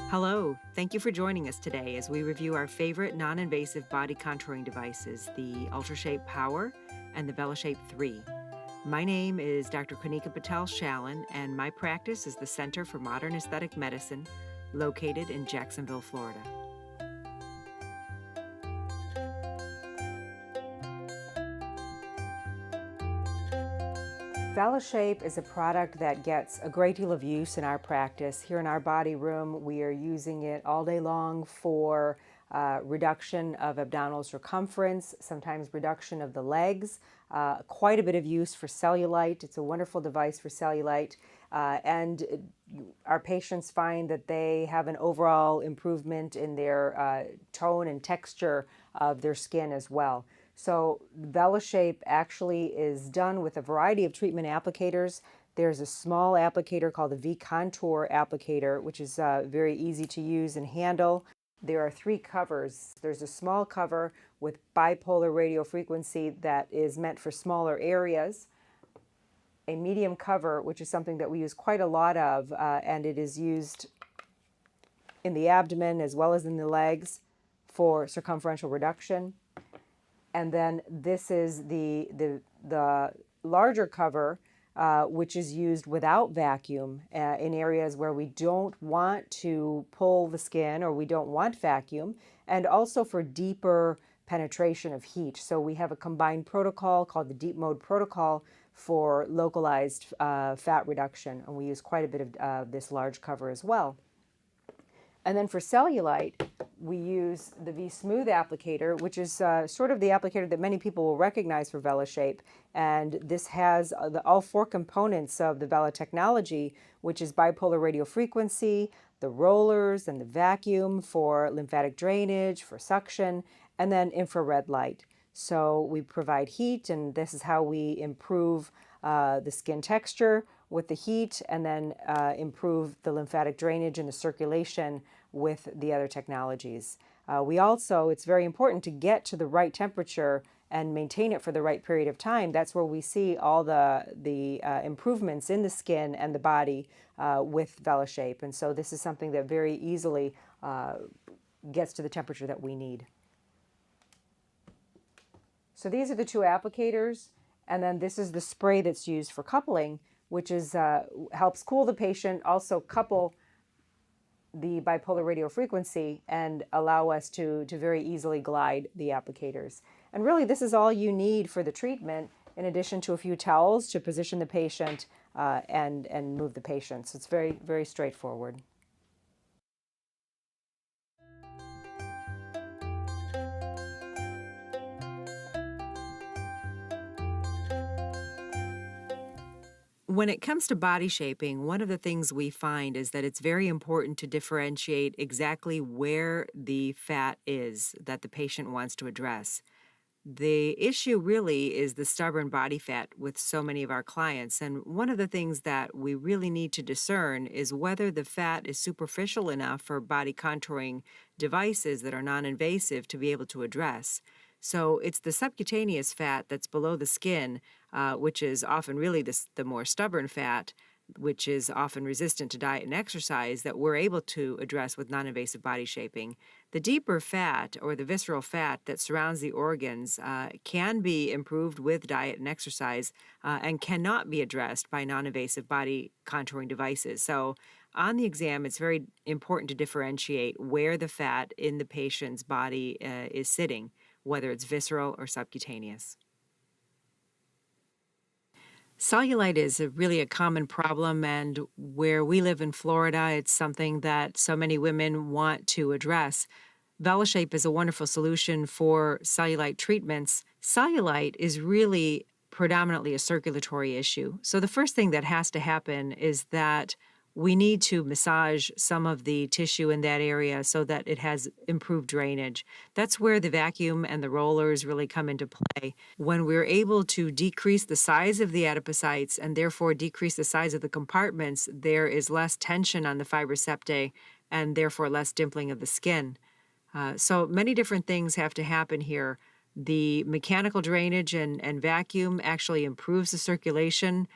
Hello, thank you for joining us today as we review our favorite non-invasive body contouring devices, the UltraShape Power and the VelaShape III. My name is Dr. Konika Patel and my practice is the Center for Modern Aesthetic Medicine, located in Jacksonville, Florida. VelaShape is a product that gets a great deal of use in our practice. Here in our body room, we are using it all day long for reduction of abdominal circumference, sometimes reduction of the legs, quite a bit of use for cellulite. It's a wonderful device for cellulite. And our patients find that they have an overall improvement in their tone and texture of their skin as well. So VelaShape actually is done with a variety of treatment applicators. There's a small applicator called the V-Contour applicator, which is very easy to use and handle. There are 3 covers. There's a small cover with bipolar radiofrequency that is meant for smaller areas, a medium cover, which is something that we use quite a lot of, and it is used in the abdomen as well as in the legs for circumferential reduction. And then this is the larger cover, which is used without vacuum in areas where we don't want to pull the skin or we don't want vacuum, and also for deeper penetration of heat. So we have a combined protocol called the Deep Mode Protocol for localized fat reduction, and we use quite a bit of this large cover as well. And then for cellulite, we use the V-Smooth applicator, which is sort of the applicator that many people will recognize for VelaShape. And this has all 4 components of the Vela technology, which is bipolar radiofrequency, the rollers, and the vacuum for lymphatic drainage, for suction, and then infrared light. So we provide heat, and this is how we improve the skin texture with the heat, and then improve the lymphatic drainage and the circulation with the other technologies. It's very important to get to the right temperature and maintain it for the right period of time. That's where we see all the improvements in the skin and the body with VelaShape. And so this is something that very easily gets to the temperature that we need. So these are the 2 applicators, and then this is the spray that's used for coupling, which is helps cool the patient, also couple the bipolar radiofrequency, and allow us to very easily glide the applicators. And really, this is all you need for the treatment, in addition to a few towels to position the patient and move the patient. So it's very, very straightforward. When it comes to body shaping, one of the things we find is that it's very important to differentiate exactly where the fat is that the patient wants to address. The issue really is the stubborn body fat with so many of our clients, and one of the things that we really need to discern is whether the fat is superficial enough for body contouring devices that are non-invasive to be able to address. So it's the subcutaneous fat that's below the skin, which is often really the more stubborn fat, which is often resistant to diet and exercise, that we're able to address with non-invasive body shaping. The deeper fat, or the visceral fat that surrounds the organs, can be improved with diet and exercise and cannot be addressed by non-invasive body contouring devices. So on the exam, it's very important to differentiate where the fat in the patient's body is sitting, whether it's visceral or subcutaneous. Cellulite is really a common problem, and where we live in Florida, it's something that so many women want to address. VelaShape is a wonderful solution for cellulite treatments. Cellulite is really predominantly a circulatory issue. So the first thing that has to happen is that we need to massage some of the tissue in that area so that it has improved drainage. That's where the vacuum and the rollers really come into play. When we're able to decrease the size of the adipocytes and therefore decrease the size of the compartments, there is less tension on the fibrous septae and therefore less dimpling of the skin. So many different things have to happen here. The mechanical drainage and vacuum actually improves the circulation.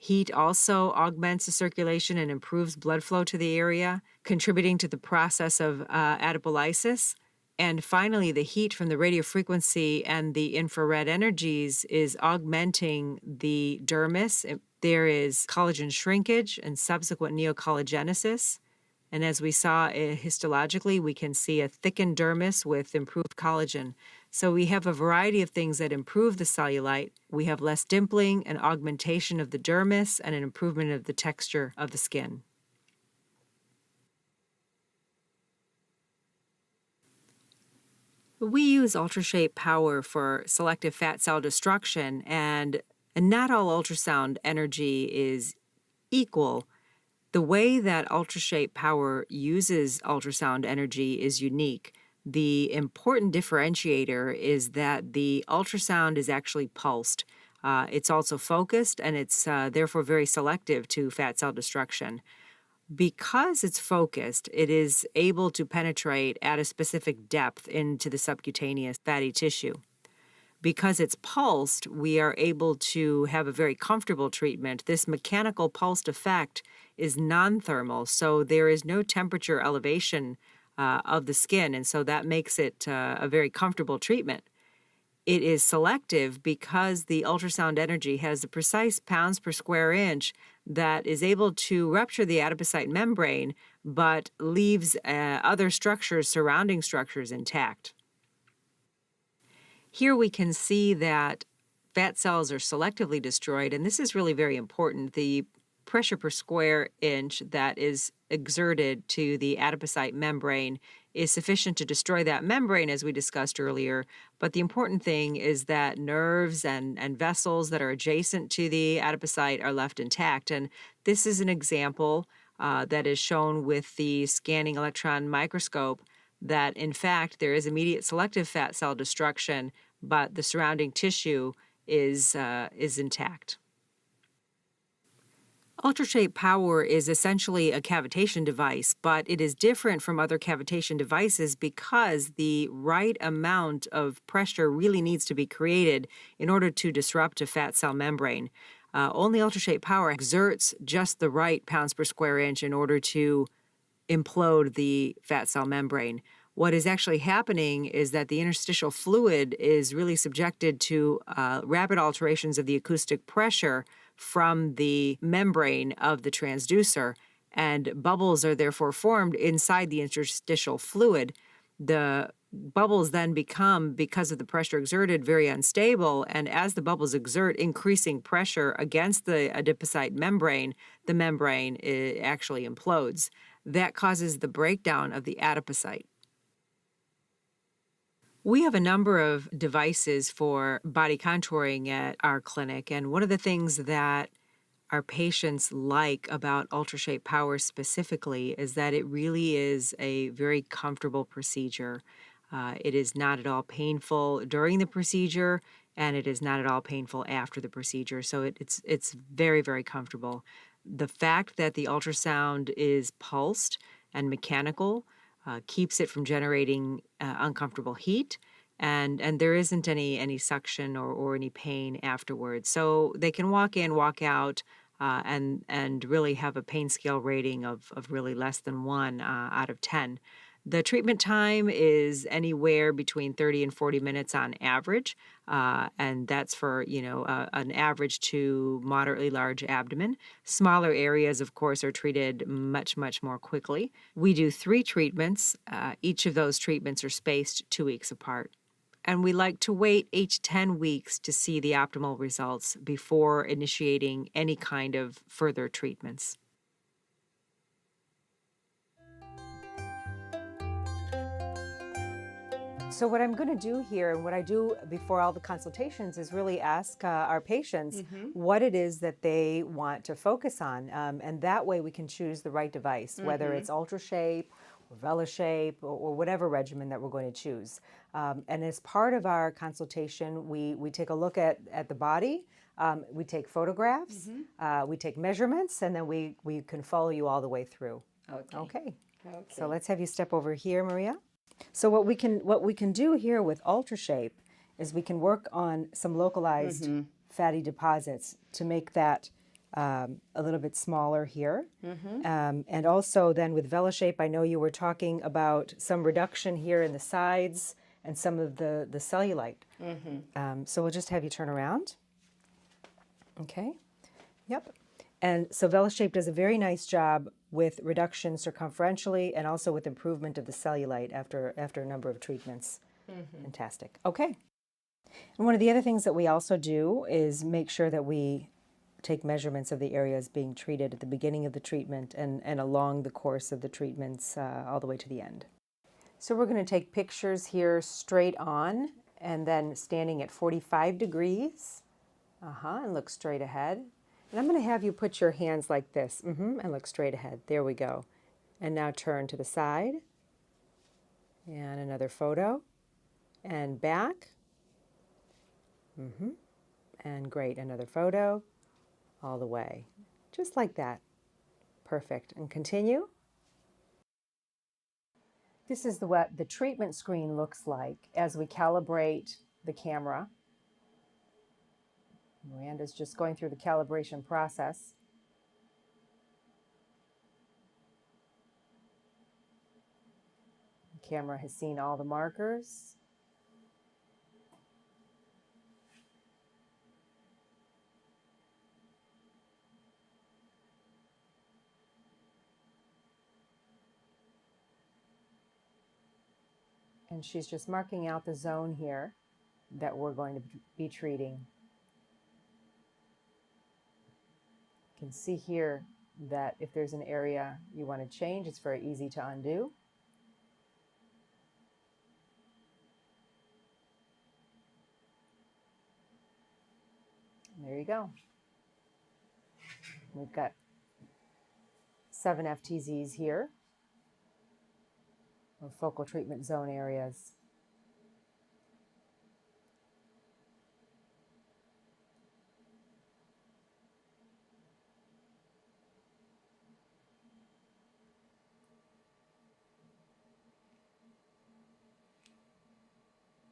Heat also augments the circulation and improves blood flow to the area, contributing to the process of adipolysis. And finally, the heat from the radiofrequency and the infrared energies is augmenting the dermis. There is collagen shrinkage and subsequent neocollagenesis. And as we saw histologically, we can see a thickened dermis with improved collagen. So we have a variety of things that improve the cellulite. We have less dimpling, an augmentation of the dermis, and an improvement of the texture of the skin. We use UltraShape power for selective fat cell destruction, and not all ultrasound energy is equal. The way that UltraShape power uses ultrasound energy is unique. The important differentiator is that the ultrasound is actually pulsed. It's also focused, and it's therefore very selective to fat cell destruction. Because it's focused, it is able to penetrate at a specific depth into the subcutaneous fatty tissue. Because it's pulsed, we are able to have a very comfortable treatment. This mechanical pulsed effect is non-thermal, so there is no temperature elevation of the skin, and so that makes it a very comfortable treatment. It is selective because the ultrasound energy has the precise pounds per square inch that is able to rupture the adipocyte membrane, but leaves other structures, surrounding structures, intact. Here we can see that fat cells are selectively destroyed, and this is really very important. The pressure per square inch that is exerted to the adipocyte membrane is sufficient to destroy that membrane, as we discussed earlier. But the important thing is that nerves and vessels that are adjacent to the adipocyte are left intact. And this is an example that is shown with the scanning electron microscope, that in fact there is immediate selective fat cell destruction, but the surrounding tissue is intact. UltraShape power is essentially a cavitation device, but it is different from other cavitation devices because the right amount of pressure really needs to be created in order to disrupt a fat cell membrane. Only UltraShape power exerts just the right pounds per square inch in order to implode the fat cell membrane. What is actually happening is that the interstitial fluid is really subjected to rapid alterations of the acoustic pressure from the membrane of the transducer, and bubbles are therefore formed inside the interstitial fluid. The bubbles then become, because of the pressure exerted, very unstable, and as the bubbles exert increasing pressure against the adipocyte membrane, the membrane actually implodes. That causes the breakdown of the adipocyte. We have a number of devices for body contouring at our clinic, and one of the things that our patients like about UltraShape Power specifically is that it really is a very comfortable procedure. It is not at all painful during the procedure, and it is not at all painful after the procedure, so it's very, very comfortable. The fact that the ultrasound is pulsed and mechanical keeps it from generating uncomfortable heat, and there isn't any suction or any pain afterwards. So they can walk in, walk out, and really have a pain scale rating of really less than 1 out of 10. The treatment time is anywhere between 30 and 40 minutes on average, and that's for, an average to moderately large abdomen. Smaller areas, of course, are treated much, much more quickly. We do 3 treatments. Each of those treatments are spaced 2 weeks apart. And we like to wait 8 to 10 weeks to see the optimal results before initiating any kind of further treatments. So what I'm going to do here, and what I do before all the consultations, is really ask our patients what it is that they want to focus on. And that way we can choose the right device, whether it's UltraShape or VelaShape or whatever regimen that we're going to choose. And as part of our consultation, we take a look at the body, we take photographs, we take measurements, and then we can follow you all the way through. Okay. So let's have you step over here, Maria. So what we can do here with UltraShape is we can work on some localized fatty deposits to make that a little bit smaller here. And also then with VelaShape, I know you were talking about some reduction here in the sides and some of the cellulite. So we'll just have you turn around. Okay. Yep. And so VelaShape does a very nice job with reduction circumferentially and also with improvement of the cellulite after a number of treatments. Fantastic. Okay. And one of the other things that we also do is make sure that we take measurements of the areas being treated at the beginning of the treatment and along the course of the treatments all the way to the end. So we're going to take pictures here straight on and then standing at 45 degrees. And look straight ahead. And I'm going to have you put your hands like this and look straight ahead. There we go. And now turn to the side. And another photo. And back. And great. Another photo. All the way. Just like that. Perfect. And continue. This is what the treatment screen looks like as we calibrate the camera. Miranda's just going through the calibration process. The camera has seen all the markers. And she's just marking out the zone here that we're going to be treating. You can see here that if there's an area you want to change, it's very easy to undo. And there you go. We've got 7 FTZs here, or focal treatment zone areas.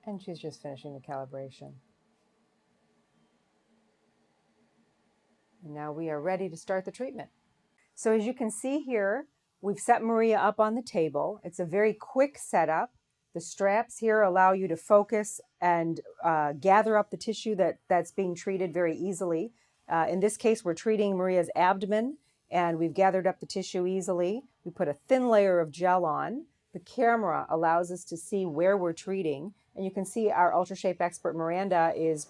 And she's just finishing the calibration. And now we are ready to start the treatment. So as you can see here, we've set Maria up on the table. It's a very quick setup. The straps here allow you to focus and gather up the tissue that's being treated very easily. In this case, we're treating Maria's abdomen, and we've gathered up the tissue easily. We put a thin layer of gel on. The camera allows us to see where we're treating, and you can see our UltraShape expert Miranda is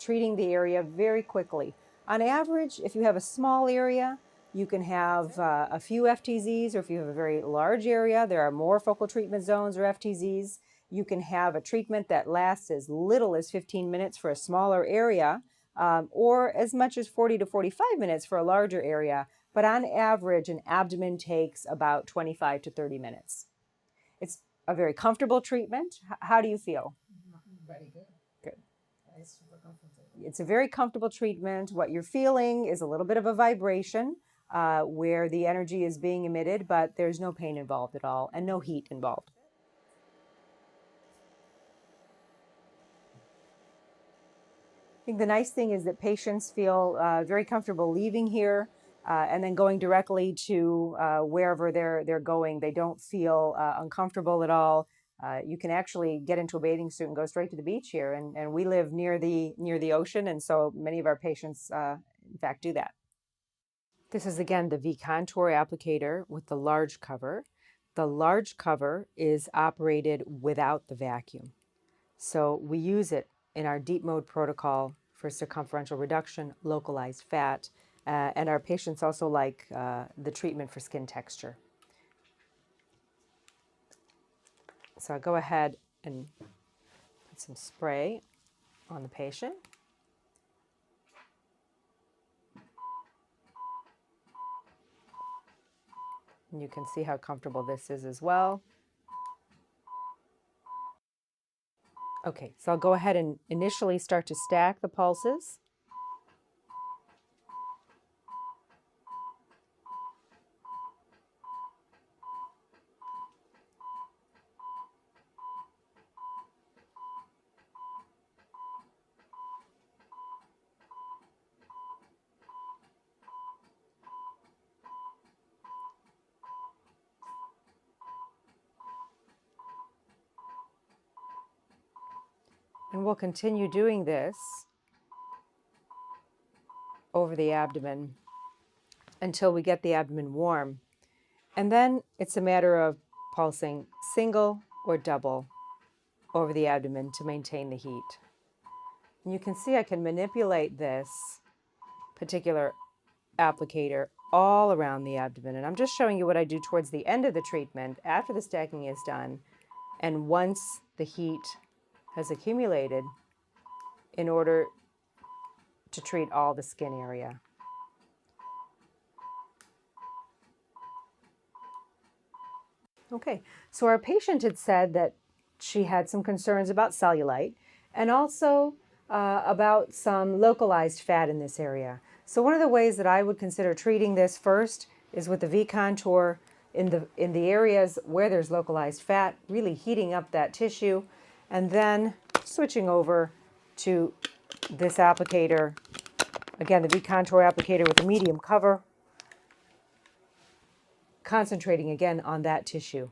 treating the area very quickly. On average, if you have a small area, you can have a few FTZs, or if you have a very large area, there are more focal treatment zones or FTZs. You can have a treatment that lasts as little as 15 minutes for a smaller area, or as much as 40 to 45 minutes for a larger area. But on average, an abdomen takes about 25 to 30 minutes. It's a very comfortable treatment. How do you feel? Very good. Good. It's super comfortable. It's a very comfortable treatment. What you're feeling is a little bit of a vibration where the energy is being emitted, but there's no pain involved at all and no heat involved. I think the nice thing is that patients feel very comfortable leaving here and then going directly to wherever they're going. They don't feel uncomfortable at all. You can actually get into a bathing suit and go straight to the beach here. And we live near the ocean, and so many of our patients, in fact, do that. This is, again, the V-Contour applicator with the large cover. The large cover is operated without the vacuum. So we use it in our deep mode protocol for circumferential reduction, localized fat, and our patients also like the treatment for skin texture. So I'll go ahead and put some spray on the patient. And you can see how comfortable this is as well. Okay, so I'll go ahead and initially start to stack the pulses. And we'll continue doing this over the abdomen until we get the abdomen warm. And then it's a matter of pulsing single or double over the abdomen to maintain the heat. And you can see I can manipulate this particular applicator all around the abdomen. And I'm just showing you what I do towards the end of the treatment after the stacking is done and once the heat has accumulated in order to treat all the skin area. Okay, so our patient had said that she had some concerns about cellulite and also about some localized fat in this area. So one of the ways that I would consider treating this first is with the V-contour in the areas where there's localized fat, really heating up that tissue, and then switching over to this applicator, again, the V-contour applicator with a medium cover, concentrating again on that tissue.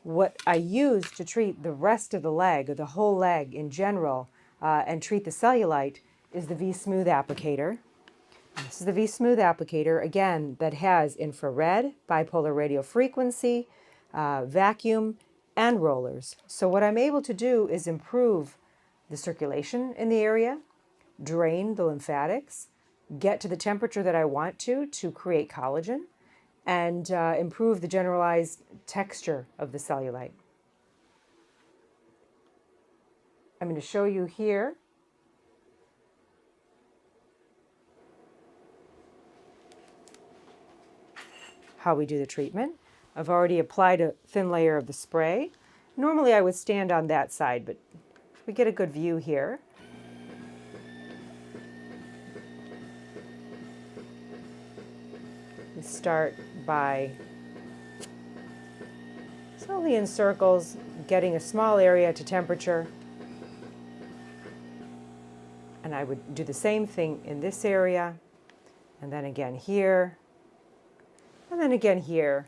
What I use to treat the rest of the leg, or the whole leg in general, and treat the cellulite is the V-Smooth applicator. This is the V-Smooth applicator, again, that has infrared, bipolar radio frequency, vacuum, and rollers. So what I'm able to do is improve the circulation in the area, drain the lymphatics, get to the temperature that I want to create collagen, and improve the generalized texture of the cellulite. I'm going to show you here how we do the treatment. I've already applied a thin layer of the spray. Normally I would stand on that side, but we get a good view here. We start by slowly in circles, getting a small area to temperature. And I would do the same thing in this area, and then again here, and then again here.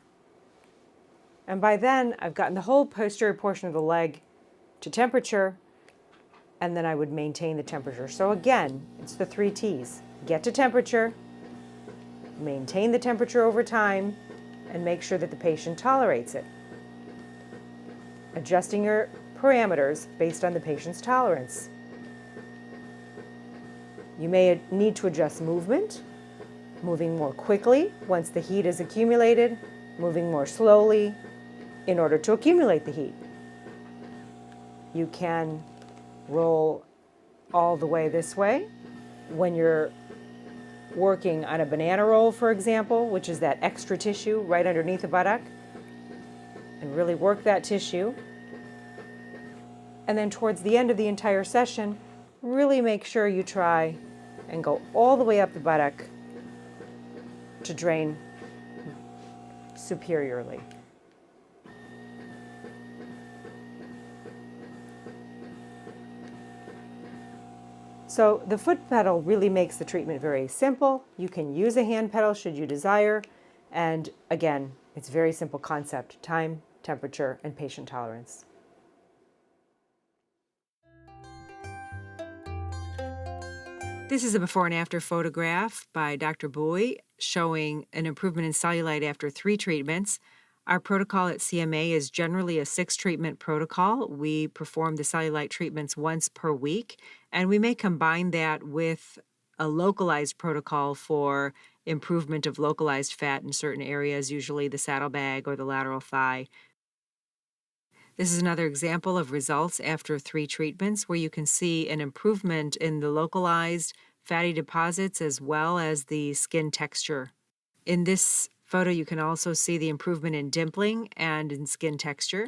And by then, I've gotten the whole posterior portion of the leg to temperature, and then I would maintain the temperature. So again, it's the 3 T's. Get to temperature, maintain the temperature over time, and make sure that the patient tolerates it. Adjusting your parameters based on the patient's tolerance. You may need to adjust movement, moving more quickly once the heat is accumulated, moving more slowly in order to accumulate the heat. You can roll all the way this way when you're working on a banana roll, for example, which is that extra tissue right underneath the buttock, and really work that tissue. And then towards the end of the entire session, really make sure you try and go all the way up the buttock to drain superiorly. So the foot pedal really makes the treatment very simple. You can use a hand pedal should you desire. And again, it's a very simple concept: time, temperature, and patient tolerance. This is a before and after photograph by Dr. Bowie showing an improvement in cellulite after 3 treatments. Our protocol at CMA is generally a 6-treatment protocol. We perform the cellulite treatments once per week, and we may combine that with a localized protocol for improvement of localized fat in certain areas, usually the saddlebag or the lateral thigh. This is another example of results after 3 treatments where you can see an improvement in the localized fatty deposits as well as the skin texture. In this photo, you can also see the improvement in dimpling and in skin texture.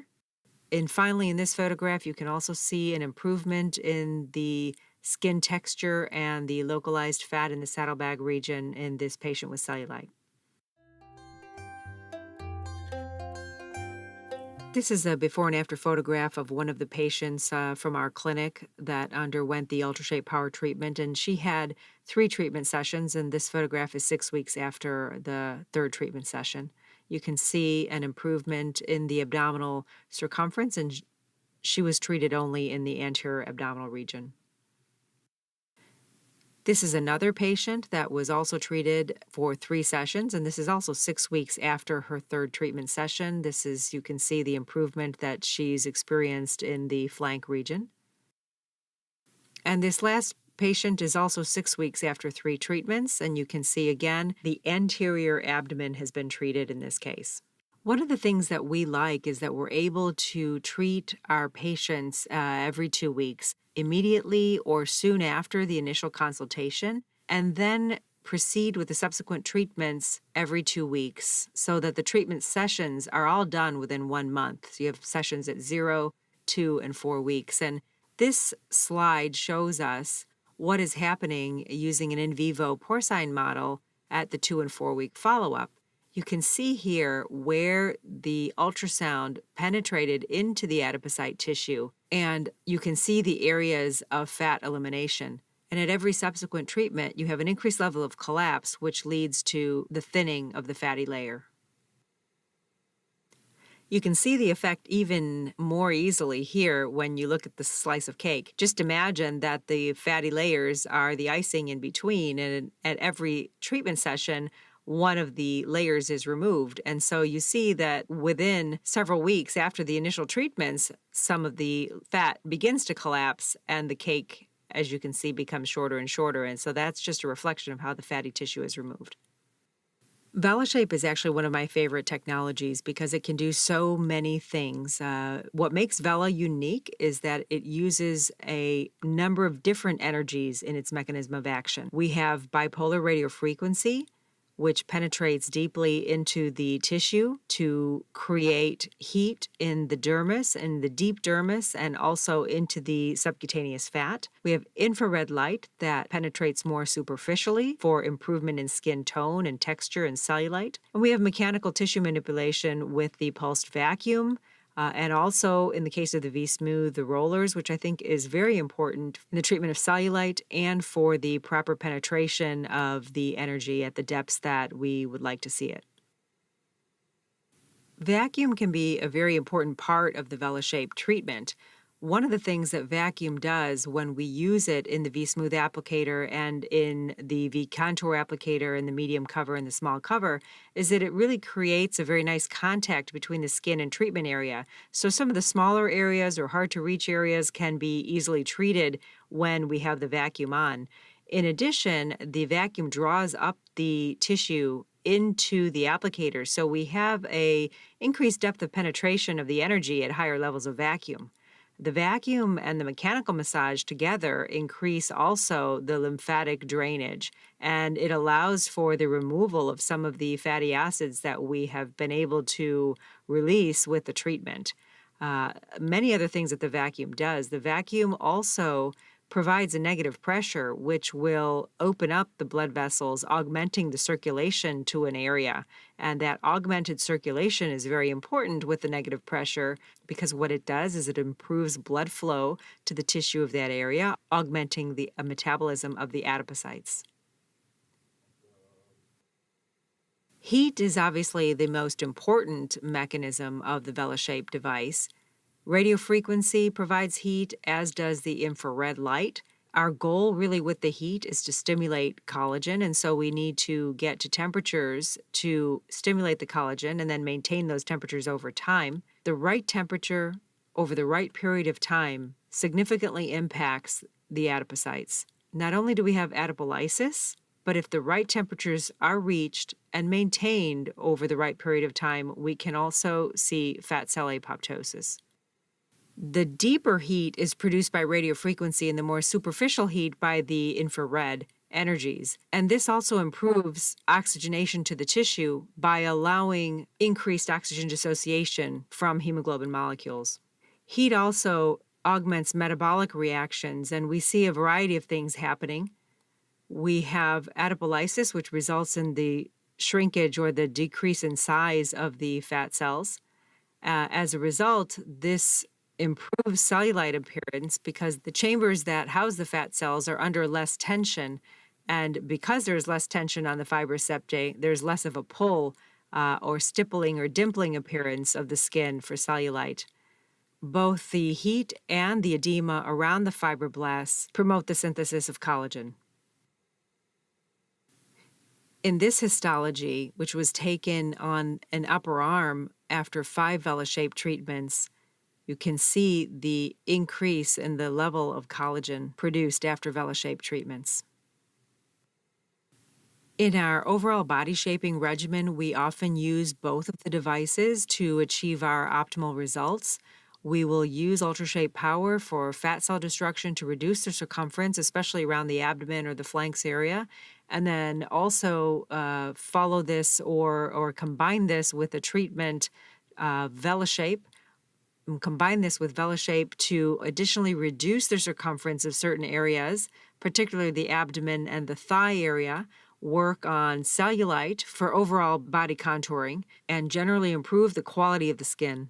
And finally, in this photograph, you can also see an improvement in the skin texture and the localized fat in the saddlebag region in this patient with cellulite. This is a before and after photograph of one of the patients from our clinic that underwent the UltraShape power treatment, and she had 3 treatment sessions, and this photograph is 6 weeks after the 3rd treatment session. You can see an improvement in the abdominal circumference, and she was treated only in the anterior abdominal region. This is another patient that was also treated for 3 sessions, and this is also 6 weeks after her 3rd treatment session. This is, you can see the improvement that she's experienced in the flank region. And this last patient is also 6 weeks after 3 treatments, and you can see again the anterior abdomen has been treated in this case. One of the things that we like is that we're able to treat our patients every 2 weeks, immediately or soon after the initial consultation, and then proceed with the subsequent treatments every 2 weeks so that the treatment sessions are all done within 1 month. So you have sessions at 0, 2, and 4 weeks. And this slide shows us what is happening using an in vivo porcine model at the 2 and 4 week follow-up. You can see here where the ultrasound penetrated into the adipocyte tissue, and you can see the areas of fat elimination. And at every subsequent treatment, you have an increased level of collapse, which leads to the thinning of the fatty layer. You can see the effect even more easily here when you look at the slice of cake. Just imagine that the fatty layers are the icing in between, and at every treatment session, one of the layers is removed. And so you see that within several weeks after the initial treatments, some of the fat begins to collapse and the cake, as you can see, becomes shorter and shorter. And so that's just a reflection of how the fatty tissue is removed. VelaShape is actually one of my favorite technologies because it can do so many things. What makes Vela unique is that it uses a number of different energies in its mechanism of action. We have bipolar radiofrequency, which penetrates deeply into the tissue to create heat in the dermis and the deep dermis and also into the subcutaneous fat. We have infrared light that penetrates more superficially for improvement in skin tone and texture and cellulite. And we have mechanical tissue manipulation with the pulsed vacuum. And also, in the case of the V-Smooth, the rollers, which I think is very important in the treatment of cellulite and for the proper penetration of the energy at the depths that we would like to see it. Vacuum can be a very important part of the VelaShape treatment. One of the things that vacuum does when we use it in the V-Smooth applicator and in the V-Contour applicator and the medium cover and the small cover is that it really creates a very nice contact between the skin and treatment area. So some of the smaller areas or hard to reach areas can be easily treated when we have the vacuum on. In addition, the vacuum draws up the tissue into the applicator, so we have a increased depth of penetration of the energy at higher levels of vacuum. The vacuum and the mechanical massage together increase also the lymphatic drainage, and it allows for the removal of some of the fatty acids that we have been able to release with the treatment. Many other things that the vacuum does. The vacuum also provides a negative pressure, which will open up the blood vessels, augmenting the circulation to an area. And that augmented circulation is very important with the negative pressure because what it does is it improves blood flow to the tissue of that area, augmenting the metabolism of the adipocytes. Heat is obviously the most important mechanism of the VelaShape device. Radiofrequency provides heat, as does the infrared light. Our goal really with the heat is to stimulate collagen, and so we need to get to temperatures to stimulate the collagen and then maintain those temperatures over time. The right temperature over the right period of time significantly impacts the adipocytes. Not only do we have adipolysis, but if the right temperatures are reached and maintained over the right period of time, we can also see fat cell apoptosis. The deeper heat is produced by radiofrequency and the more superficial heat by the infrared energies. And this also improves oxygenation to the tissue by allowing increased oxygen dissociation from hemoglobin molecules. Heat also augments metabolic reactions, and we see a variety of things happening. We have adipolysis, which results in the shrinkage or the decrease in size of the fat cells. As a result, this improves cellulite appearance because the chambers that house the fat cells are under less tension, and because there's less tension on the fibrous septae, there's less of a pull or stippling or dimpling appearance of the skin for cellulite. Both the heat and the edema around the fibroblasts promote the synthesis of collagen. In this histology, which was taken on an upper arm after 5 VelaShape treatments, you can see the increase in the level of collagen produced after VelaShape treatments. In our overall body shaping regimen, we often use both of the devices to achieve our optimal results. We will use UltraShape Power for fat cell destruction to reduce the circumference, especially around the abdomen or the flanks area, and then also follow this or combine this with a treatment, VelaShape, and combine this with VelaShape to additionally reduce the circumference of certain areas, particularly the abdomen and the thigh area, work on cellulite for overall body contouring, and generally improve the quality of the skin.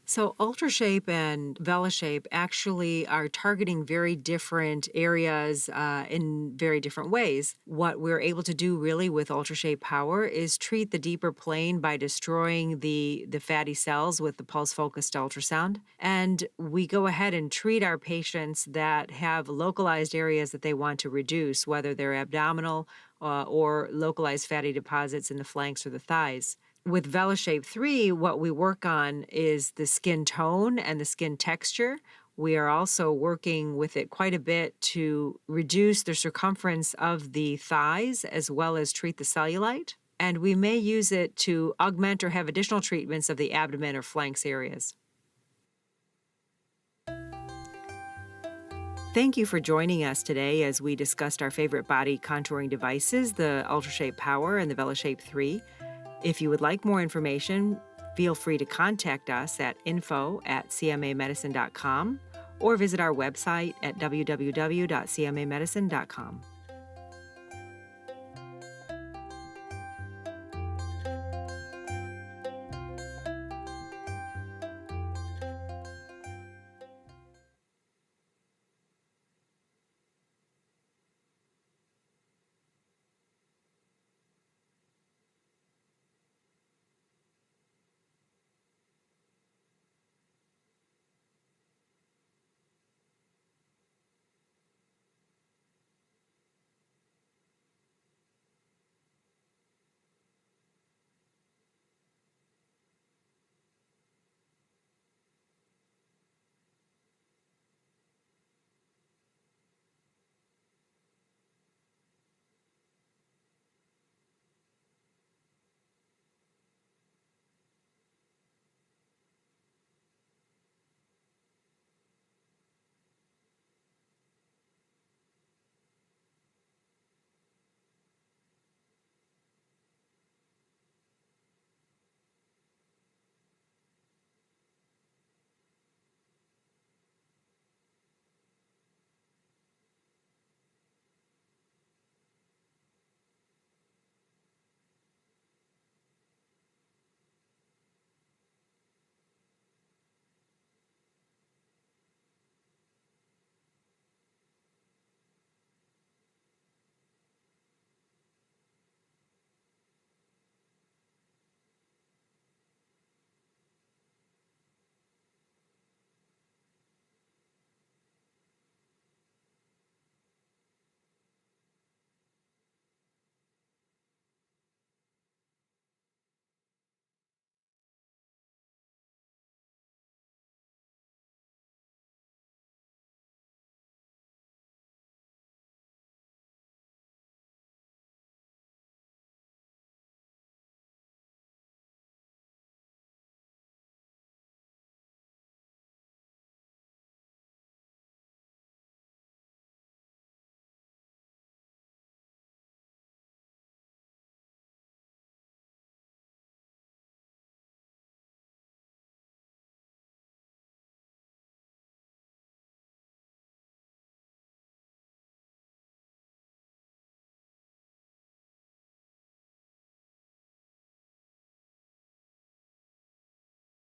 So UltraShape and VelaShape actually are targeting very different areas in very different ways. What we're able to do really with UltraShape Power is treat the deeper plane by destroying the fatty cells with the pulse-focused ultrasound. And we go ahead and treat our patients that have localized areas that they want to reduce, whether they're abdominal or localized fatty deposits in the flanks or the thighs. With VelaShape III, what we work on is the skin tone and the skin texture. We are also working with it quite a bit to reduce the circumference of the thighs as well as treat the cellulite. And we may use it to augment or have additional treatments of the abdomen or flanks areas. Thank you for joining us today as we discussed our favorite body contouring devices, the UltraShape Power and the VelaShape III. If you would like more information, feel free to contact us at info@cmamedicine.com or visit our website at www.cmamedicine.com.